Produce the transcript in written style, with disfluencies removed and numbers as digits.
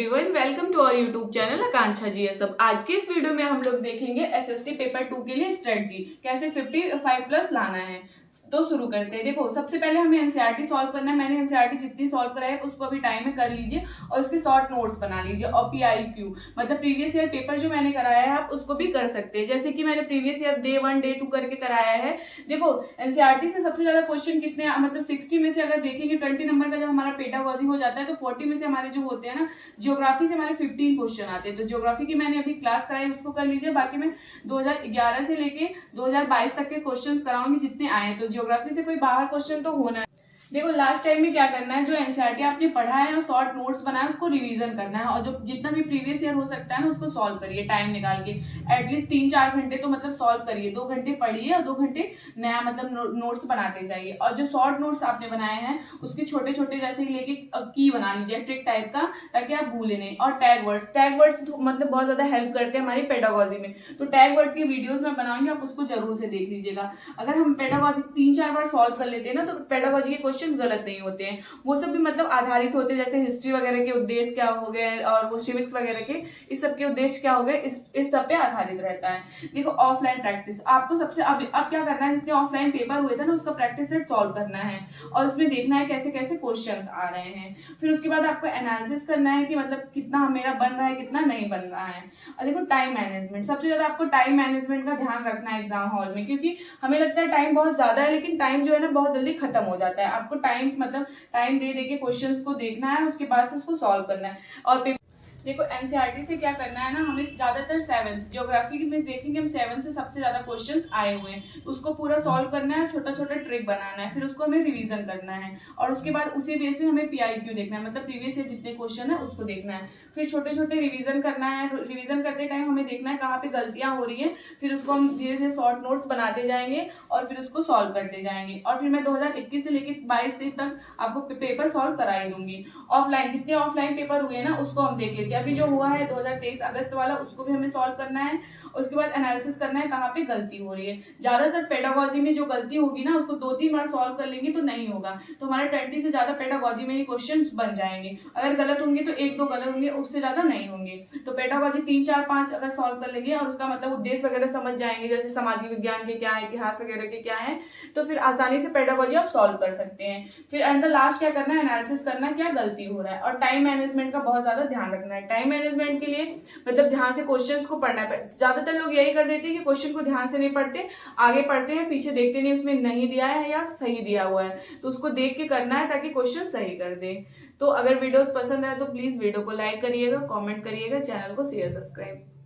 Everyone, welcome to our YouTube channel Akanksha GSF. आज के इस वीडियो में हम लोग देखेंगे एसएसटी पेपर 2 के लिए स्ट्रेटजी कैसे 55 प्लस लाना है। तो शुरू करते हैं। देखो, सबसे पहले हमें एनसीईआरटी सॉल्व करना है। मैंने एनसीईआरटी जितनी सॉल्व कराई है उसको अभी टाइम में कर लीजिए और उसके शॉर्ट नोट्स बना लीजिए। और पीआईक्यू मतलब प्रीवियस ईयर पेपर जो मैंने कराया है आप उसको भी कर सकते हैं, जैसे कि मैंने प्रीवियस ईयर डे 1 डे 2 करके कराया है। देखो, एनसीईआरटी से सबसे ज्यादा क्वेश्चन कितने मतलब 60 में से अगर देखेंगे 20 नंबर का जब हमारा पेडागोजी हो जाता है तो 40 में से हमारे जो होते हैं ना, ज्योग्राफी से हमारे 15 क्वेश्चन आते हैं। तो ज्योग्राफी की मैंने अभी क्लास कराई उसको कर लीजिए। बाकी मैं 2011 से लेके 2022 तक के क्वेश्चंस कराऊंगी जितने आए। तो ज्योग्राफी से कोई बाहर क्वेश्चन तो होना है। देखो, लास्ट टाइम में क्या करना है, जो एनसीईआरटी आपने पढ़ा है और शॉर्ट नोट्स बनाए उसको रिवीजन करना है और जो जितना भी प्रीवियस ईयर हो सकता है ना उसको सॉल्व करिए टाइम निकाल के। एटलीस्ट 3-4 घंटे तो मतलब सॉल्व करिए। 2 घंटे पढ़िए और 2 घंटे नया मतलब नोट्स बनाते जाइए। और जो शॉर्ट नोट्स आपने बनाए हैं उसके छोटे छोटे जैसे लेके की बना लीजिए ट्रिक टाइप का, ताकि आप भूले नहीं। और टैग वर्ड्स मतलब बहुत ज्यादा हेल्प करते हैं हमारी पेडागोजी में। तो टैग वर्ड की वीडियोज में बनाऊंगी, आप उसको जरूर से देख लीजिएगा। अगर हम पेडागोजी 3-4 बार सॉल्व कर लेते हैं ना तो पेडागोजी के क्वेश्चन गलत नहीं होते हैं। वो सब भी मतलब आधारित होते हैं, जैसे हिस्ट्री वगैरह के उद्देश्य क्या हो गए और वो सिविक्स वगैरह के इस सब के उद्देश्य क्या हो गए, इस सब पे आधारित रहता है। देखो, ऑफलाइन प्रैक्टिस आपको सबसे अब क्या करना है, जितने ऑफलाइन पेपर हुए थे ना उसका प्रैक्टिस सेट सॉल्व करना है और उसमें देखना है कैसे कैसे क्वेश्चंस आ रहे हैं। फिर उसके बाद आपको एनालिसिस करना है कि मतलब कितना मेरा बन रहा है कितना नहीं बन रहा है। और देखो, टाइम मैनेजमेंट सबसे ज्यादा आपको टाइम मैनेजमेंट का ध्यान रखना है एग्जाम हॉल में, क्योंकि हमें लगता है टाइम बहुत ज्यादा है लेकिन टाइम जो है ना बहुत जल्दी खत्म हो जाता है। आपको टाइम मतलब टाइम दे के क्वेश्चंस को देखना है, उसके बाद से उसको सॉल्व करना है। और देखो, एनसीईआरटी से क्या करना है ना, हमें ज्यादातर 7th ज्योग्राफी में देखेंगे हम 7 से सबसे ज्यादा क्वेश्चंस आए हुए हैं, उसको पूरा सॉल्व करना है, छोटा छोटा ट्रिक बनाना है, फिर उसको हमें रिवीजन करना है और उसके बाद उसी बेस पे हमें पीआईक्यू देखना है, मतलब प्रीवियस ईयर जितने क्वेश्चन है उसको देखना है। फिर छोटे छोटे रिवीजन करना है। रिवीजन करते टाइम हमें देखना है कहाँ पे गलतियां हो रही है, फिर उसको हम धीरे धीरे शॉर्ट नोट्स बनाते जाएंगे और फिर उसको सॉल्व करते जाएंगे। और फिर मैं 2021 से लेकर 22 तक आपको पेपर सॉल्व करा ही दूंगी। ऑफलाइन जितने ऑफलाइन पेपर हुए ना उसको हम देख लेते हैं। अभी जो हुआ है 2023 अगस्त वाला उसको भी हमें सॉल्व करना है। उसके बाद एनालिसिस करना है कहाँ पे गलती हो रही है। ज्यादातर पेडागोजी में जो गलती होगी ना उसको 2-3 बार सॉल्व कर लेंगे तो नहीं होगा, तो हमारे 20 से ज्यादा पेडागोजी में ही क्वेश्चन बन जाएंगे। अगर गलत होंगे तो 1-2 गलत होंगे, उससे ज्यादा नहीं होंगे। तो पेडागोजी 3-4-5 अगर सॉल्व कर लेंगे और उसका मतलब उद्देश्य वगैरह समझ जाएंगे, जैसे सामाजिक विज्ञान के क्या है, इतिहास वगैरह के क्या है, तो फिर आसानी से पेडागोजी आप सॉल्व कर सकते हैं। फिर एंड द लास्ट क्या करना है, एनालिसिस करना है क्या गलती हो रहा है। और टाइम मैनेजमेंट का बहुत ज्यादा ध्यान रखना है। टाइम मैनेजमेंट के लिए मतलब ध्यान से क्वेश्चंस को पढ़ना है। ज्यादातर लोग यही कर देते हैं कि क्वेश्चन को ध्यान से नहीं पढ़ते, आगे पढ़ते हैं पीछे देखते नहीं उसमें नहीं दिया है या सही दिया हुआ है, तो उसको देख के करना है ताकि क्वेश्चन सही कर दे। तो अगर वीडियोस पसंद आए तो प्लीज वीडियो को लाइक करिएगा, कमेंट करिएगा, चैनल को शेयर सब्सक्राइब